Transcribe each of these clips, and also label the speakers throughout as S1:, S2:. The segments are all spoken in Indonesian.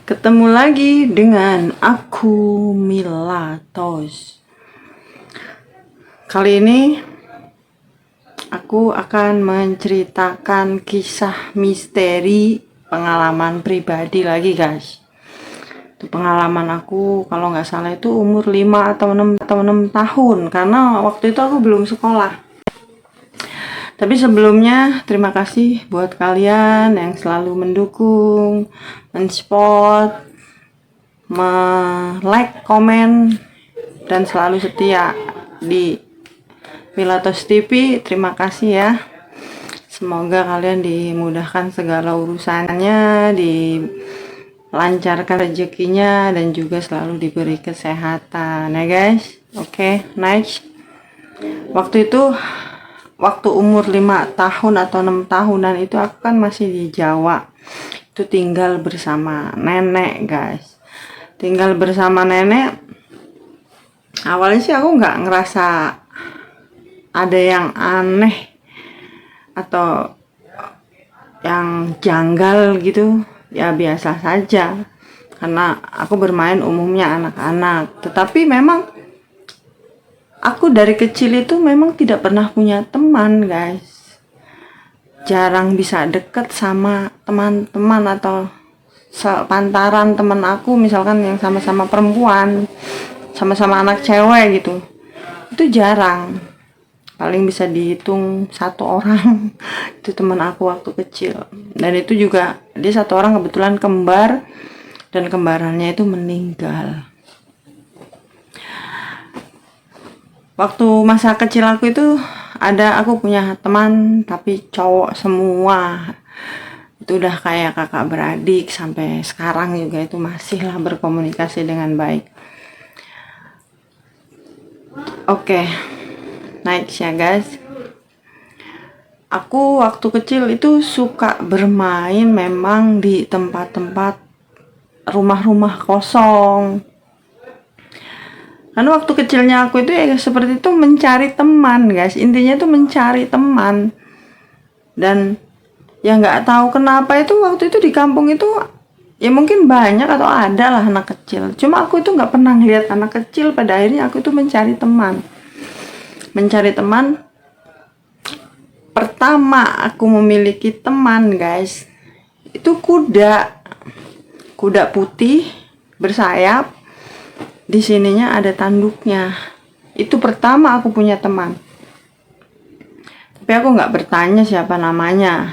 S1: Ketemu lagi dengan aku Milatos. Kali ini aku akan menceritakan kisah misteri pengalaman pribadi lagi, guys. Itu pengalaman aku kalau nggak salah itu umur 5 atau 6 tahun, karena waktu itu aku belum sekolah. Tapi sebelumnya terima kasih buat kalian yang selalu mendukung, mensupport, like, komen, dan selalu setia di Milatos TV. Terima kasih ya. Semoga kalian dimudahkan segala urusannya, dilancarkan rezekinya, dan juga selalu diberi kesehatan ya guys. Oke, next. Waktu umur 5 tahun atau 6 tahunan itu aku kan masih di Jawa. Itu tinggal bersama nenek, guys. Tinggal bersama nenek. Awalnya sih aku nggak ngerasa ada yang aneh atau yang janggal gitu. Ya biasa saja. Karena aku bermain umumnya anak-anak. Tetapi memang aku dari kecil itu memang tidak pernah punya teman, guys. Jarang bisa deket sama teman-teman atau sepantaran teman aku, misalkan yang sama-sama perempuan, sama-sama anak cewek gitu. Itu jarang. Paling bisa dihitung 1 orang. Itu teman aku waktu kecil. Dan itu juga dia 1 orang kebetulan kembar, dan kembarannya itu meninggal. Waktu masa kecil aku itu aku punya teman tapi cowok semua. Itu udah kayak kakak beradik, sampai sekarang juga itu masih lah berkomunikasi dengan baik. Oke, next ya guys. Aku waktu kecil itu suka bermain memang di tempat-tempat rumah-rumah kosong. Karena waktu kecilnya aku itu ya seperti itu, mencari teman, guys. Intinya itu mencari teman. Dan ya nggak tahu kenapa itu waktu itu di kampung itu ya mungkin banyak atau ada lah anak kecil. Cuma aku itu nggak pernah lihat anak kecil. Pada akhirnya aku itu mencari teman. Mencari teman. Pertama aku memiliki teman, guys, itu kuda. Kuda putih bersayap. Di sininya ada tanduknya. Itu pertama aku punya teman. Tapi aku nggak bertanya siapa namanya.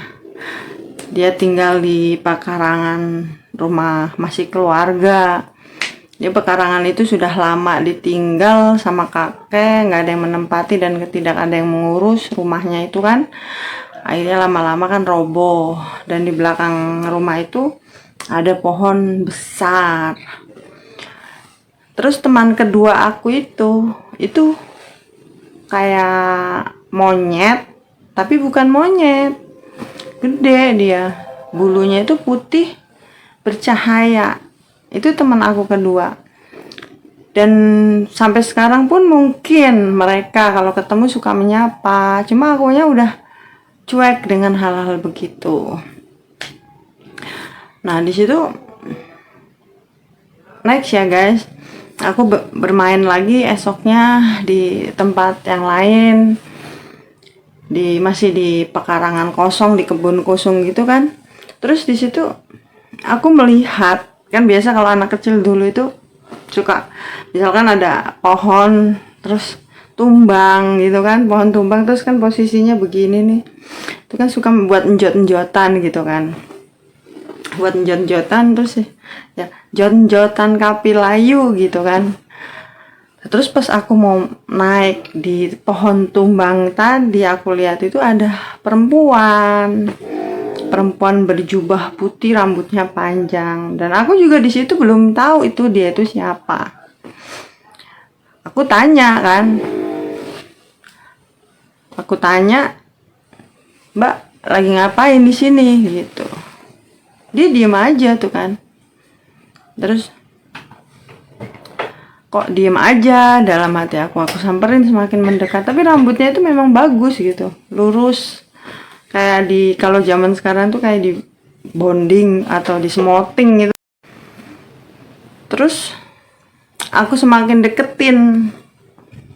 S1: Dia tinggal di pekarangan rumah masih keluarga. Di pekarangan itu sudah lama ditinggal sama kakek, nggak ada yang menempati dan tidak ada yang mengurus rumahnya itu kan. Akhirnya lama-lama kan roboh, dan di belakang rumah itu ada pohon besar. Terus teman kedua aku itu kayak monyet, tapi bukan monyet. Gede dia. Bulunya itu putih bercahaya. Itu teman aku kedua. Dan sampai sekarang pun mungkin mereka kalau ketemu suka menyapa. Cuma akunya udah cuek dengan hal-hal begitu. Nah, di situ next ya, guys. Aku bermain lagi esoknya di tempat yang lain, masih di pekarangan kosong, di kebun kosong gitu kan. Terus di situ aku melihat, kan biasa kalau anak kecil dulu itu suka, misalkan ada pohon terus tumbang gitu kan, pohon tumbang terus kan posisinya begini nih, itu kan suka membuat enjot-enjotan gitu kan, buat enjot-enjotan terus ya jot-jotan kapilayu gitu kan. Terus pas aku mau naik di pohon tumbang tadi, aku lihat itu ada perempuan berjubah putih, rambutnya panjang, dan aku juga di situ belum tahu itu dia itu siapa. Aku tanya, Mbak lagi ngapain di sini gitu. Dia diem aja tuh kan. Terus kok diem aja, dalam hati aku samperin semakin mendekat. Tapi rambutnya itu memang bagus gitu, lurus, kayak kalau zaman sekarang tuh kayak di bonding atau di smoothing gitu. Terus aku semakin deketin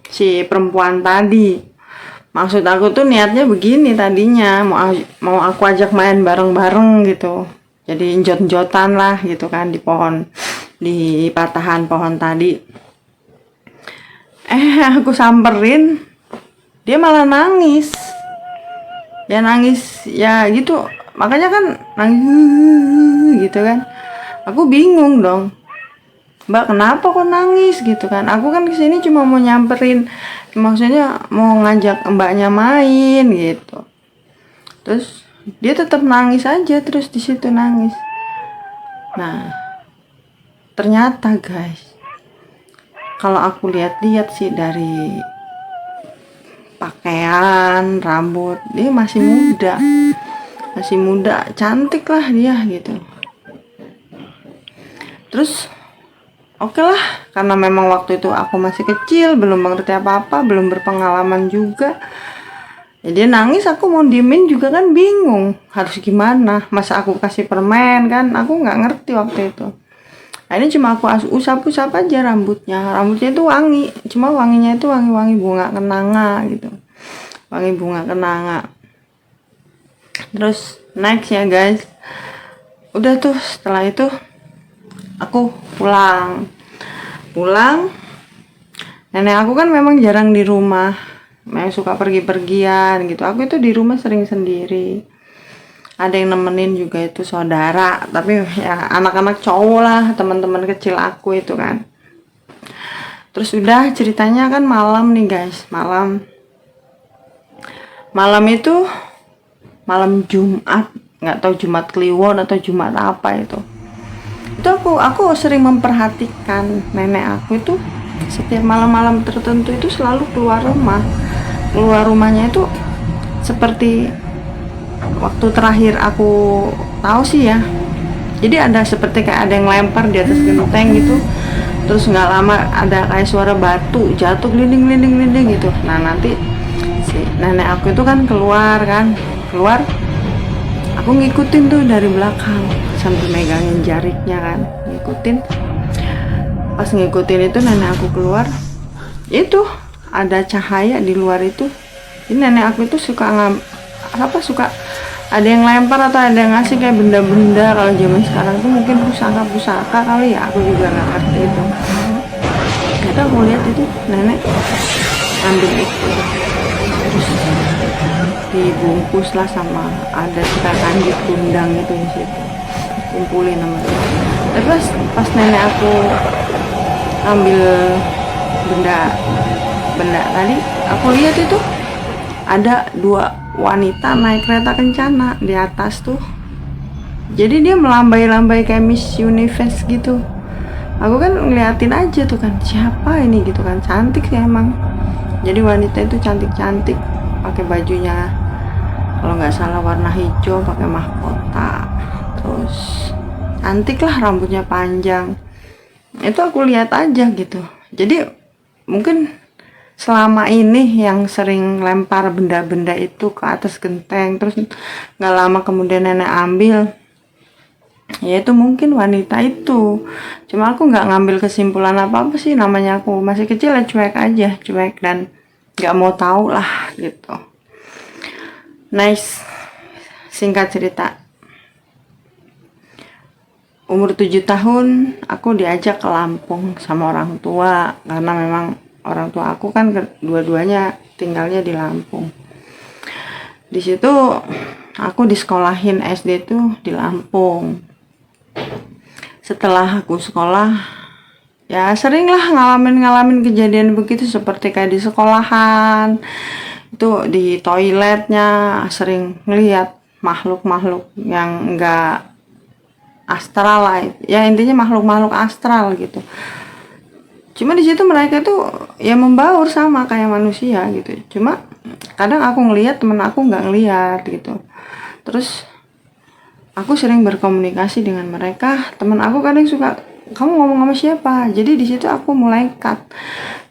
S1: si perempuan tadi. Maksud aku tuh niatnya begini tadinya, mau aku ajak main bareng-bareng gitu. Jadi jot-jotan lah gitu kan di pohon, di patahan pohon tadi. Aku samperin, dia malah nangis. Ya nangis ya gitu, makanya kan nangis gitu kan. Aku bingung dong, Mbak kenapa kok nangis gitu kan, aku kan kesini cuma mau nyamperin, maksudnya mau ngajak mbaknya main gitu. Terus dia tetap nangis aja, terus di situ nangis. Nah ternyata guys, kalau aku lihat-lihat sih dari pakaian, rambut, dia masih muda, cantik lah dia gitu. Terus oke lah, karena memang waktu itu aku masih kecil, belum mengerti apa-apa, belum berpengalaman juga. Ya dia nangis, aku mau diemin juga kan bingung, harus gimana. Masa aku kasih permen kan, aku nggak ngerti waktu itu. Nah, ini cuma aku usap-usap aja rambutnya. Rambutnya itu wangi, cuma wanginya itu wangi-wangi bunga kenanga gitu. Wangi bunga kenanga. Terus next ya guys, udah tuh setelah itu aku pulang. Nenek aku kan memang jarang di rumah, memang suka pergi-pergian gitu. Aku itu di rumah sering sendiri, ada yang nemenin juga itu saudara, tapi ya anak-anak cowok lah, teman-teman kecil aku itu kan. Terus udah ceritanya kan malam nih guys, malam itu malam Jumat, nggak tahu Jumat Kliwon atau Jumat apa itu aku sering memperhatikan nenek aku itu setiap malam-malam tertentu itu selalu keluar rumahnya itu seperti waktu terakhir aku tahu sih ya. Jadi ada seperti kayak ada yang lempar di atas genteng gitu, terus nggak lama ada kayak suara batu jatuh glinding gitu. Nah nanti si nenek aku itu kan keluar, aku ngikutin tuh dari belakang sambil megangin jariknya kan, pas ngikutin itu nenek aku keluar, itu ada cahaya di luar itu. Ini nenek aku itu suka ada yang lempar atau ada yang ngasih kayak benda-benda. Kalau zaman sekarang tuh mungkin pusaka kali ya, aku juga nggak ngerti itu. Ternyata aku lihat itu nenek ambil itu, terus dibungkus lah sama ada suka kanjut kundang itu di situ, kumpulin namanya. Terus pas nenek aku ambil benda tadi, aku lihat itu ada 2 wanita naik kereta kencana di atas tuh. Jadi dia melambai-lambai kayak Miss Universe gitu. Aku kan ngeliatin aja tuh kan, siapa ini gitu kan, cantik sih emang. Jadi wanita itu cantik-cantik, pakai bajunya kalau nggak salah warna hijau, pakai mahkota, terus cantik lah, rambutnya panjang. Itu aku lihat aja gitu. Jadi mungkin selama ini yang sering lempar benda-benda itu ke atas genteng, terus nggak lama kemudian nenek ambil, ya itu mungkin wanita itu. Cuma aku nggak ngambil kesimpulan apa-apa sih, namanya aku masih kecil ya, cuek dan nggak mau tahu lah gitu. Nice, singkat cerita, umur 7 tahun aku diajak ke Lampung sama orang tua, karena memang orang tua aku kan dua-duanya tinggalnya di Lampung. Di situ aku disekolahin SD tuh di Lampung. Setelah aku sekolah, ya seringlah ngalamin kejadian begitu, seperti kayak di sekolahan itu, di toiletnya sering ngeliat makhluk-makhluk yang enggak astral lah ya, intinya makhluk-makhluk astral gitu. Cuma di situ mereka tuh ya membaur sama kayak manusia gitu. Cuma kadang aku ngelihat, temen aku nggak ngelihat gitu. Terus aku sering berkomunikasi dengan mereka. Temen aku kadang suka, kamu ngomong sama siapa? Jadi di situ aku mulai cut.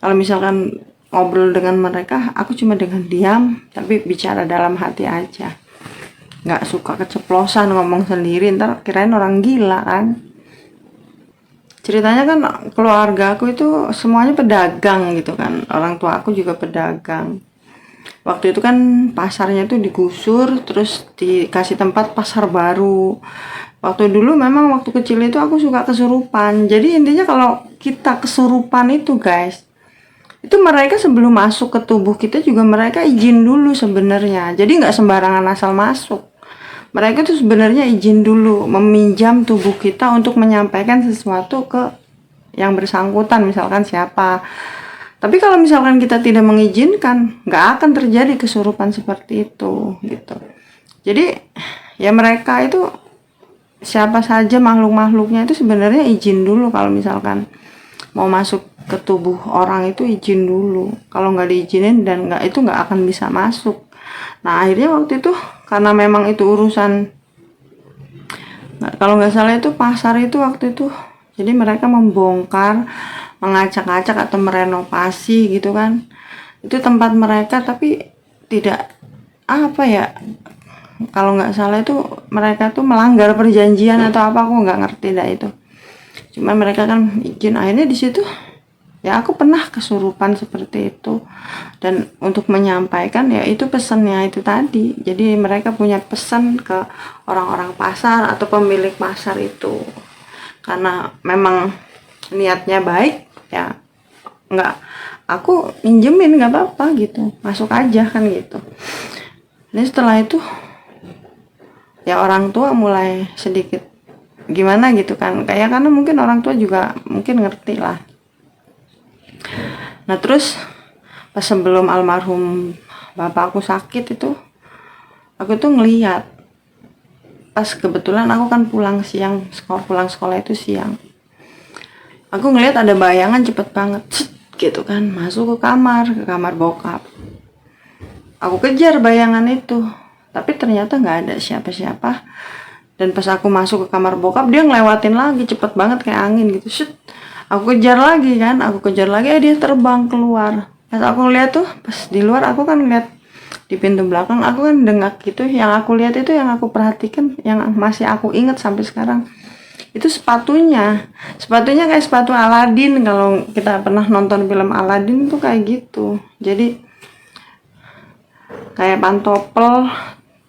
S1: Kalau misalkan ngobrol dengan mereka, aku cuma dengan diam, tapi bicara dalam hati aja. Nggak suka keceplosan ngomong sendiri, ntar kirain orang gila kan. ceritanya kan keluarga aku itu semuanya pedagang gitu kan, orang tua aku juga pedagang. Waktu itu kan pasarnya tuh digusur, terus dikasih tempat pasar baru. Waktu dulu memang waktu kecil itu aku suka kesurupan. Jadi intinya kalau kita kesurupan itu guys, itu mereka sebelum masuk ke tubuh kita juga mereka izin dulu sebenarnya. Jadi nggak sembarangan asal masuk. Mereka tuh sebenarnya izin dulu, meminjam tubuh kita untuk menyampaikan sesuatu ke yang bersangkutan, misalkan siapa. Tapi kalau misalkan kita tidak mengizinkan, nggak akan terjadi kesurupan seperti itu gitu. Jadi ya mereka itu siapa saja makhluk-makhluknya itu sebenarnya izin dulu kalau misalkan mau masuk ke tubuh orang itu izin dulu. Kalau nggak diizinin dan itu nggak akan bisa masuk. Nah akhirnya waktu itu karena memang itu urusan, kalau nggak salah itu pasar itu waktu itu, jadi mereka membongkar, mengacak-acak atau merenovasi gitu kan, itu tempat mereka, tapi tidak apa ya, kalau nggak salah itu mereka tuh melanggar perjanjian atau apa, aku nggak ngerti dah itu. Cuma mereka kan izin, akhirnya di situ ya aku pernah kesurupan seperti itu. Dan untuk menyampaikan ya itu pesannya itu tadi, jadi mereka punya pesan ke orang-orang pasar atau pemilik pasar itu, karena memang niatnya baik ya, nggak, aku minjemin nggak apa-apa gitu, masuk aja kan gitu. Ini setelah itu ya orang tua mulai sedikit gimana gitu kan, kayak karena mungkin orang tua juga mungkin ngerti lah. Nah terus pas sebelum almarhum bapakku sakit itu, aku tuh ngeliat, pas kebetulan aku kan pulang siang, pulang sekolah itu siang, aku ngeliat ada bayangan cepet banget gitu kan, masuk ke kamar bokap. Aku kejar bayangan itu, tapi ternyata nggak ada siapa-siapa. Dan pas aku masuk ke kamar bokap, dia ngelewatin lagi cepet banget kayak angin gitu. Aku kejar lagi kan, dia terbang keluar. Pas aku lihat tuh, pas di luar aku kan lihat di pintu belakang, aku kan dengak gitu. Yang aku lihat itu, yang aku perhatikan, yang masih aku ingat sampai sekarang, itu sepatunya kayak sepatu Aladin. Kalau kita pernah nonton film Aladin tuh kayak gitu. Jadi kayak pantopel,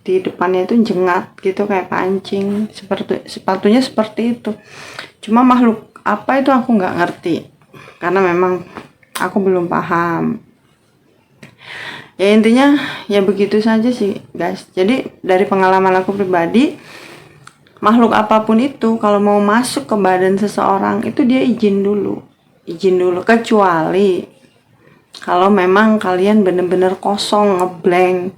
S1: di depannya itu jengat gitu kayak pancing, sepatunya seperti itu. Cuma makhluk apa itu aku nggak ngerti, karena memang aku belum paham. Ya intinya ya begitu saja sih guys. Jadi dari pengalaman aku pribadi, makhluk apapun itu kalau mau masuk ke badan seseorang itu dia izin dulu, kecuali kalau memang kalian bener-bener kosong, ngeblank,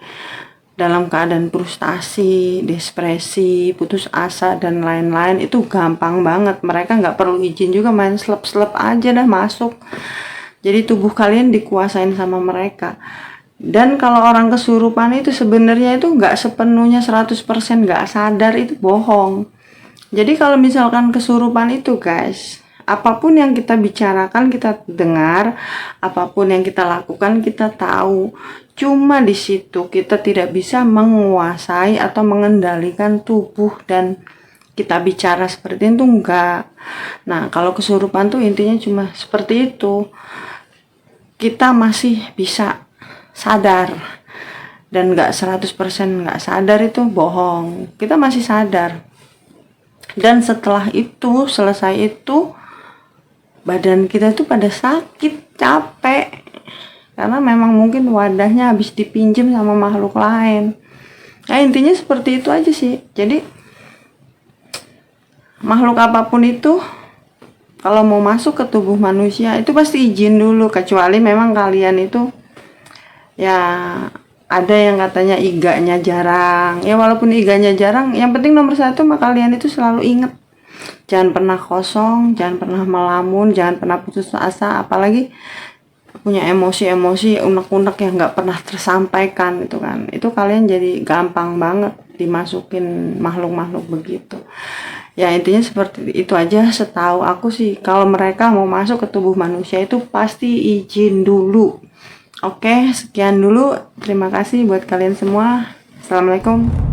S1: dalam keadaan frustasi, depresi, putus asa, dan lain-lain, itu gampang banget. Mereka nggak perlu izin juga, main slep-slep aja dah masuk. Jadi tubuh kalian dikuasain sama mereka. Dan kalau orang kesurupan itu sebenarnya itu nggak sepenuhnya 100% nggak sadar, itu bohong. Jadi kalau misalkan kesurupan itu guys, apapun yang kita bicarakan kita dengar, apapun yang kita lakukan kita tahu. Cuma di situ kita tidak bisa menguasai atau mengendalikan tubuh dan kita bicara seperti itu, enggak. Nah kalau kesurupan tuh intinya cuma seperti itu, kita masih bisa sadar. Dan enggak 100% enggak sadar itu bohong, kita masih sadar. Dan setelah itu, selesai itu, badan kita tuh pada sakit, capek, karena memang mungkin wadahnya habis dipinjam sama makhluk lain. Nah intinya seperti itu aja sih. Jadi makhluk apapun itu kalau mau masuk ke tubuh manusia itu pasti izin dulu, kecuali memang kalian itu ya ada yang katanya iganya jarang. Ya walaupun iganya jarang, yang penting nomor satu kalian itu selalu ingat, jangan pernah kosong, jangan pernah melamun, jangan pernah putus asa, apalagi punya emosi-emosi unek-unek yang nggak pernah tersampaikan itu kan, itu kalian jadi gampang banget dimasukin makhluk-makhluk begitu. Ya intinya seperti itu aja. Setahu aku sih kalau mereka mau masuk ke tubuh manusia itu pasti izin dulu. Oke, sekian dulu, terima kasih buat kalian semua. Assalamualaikum.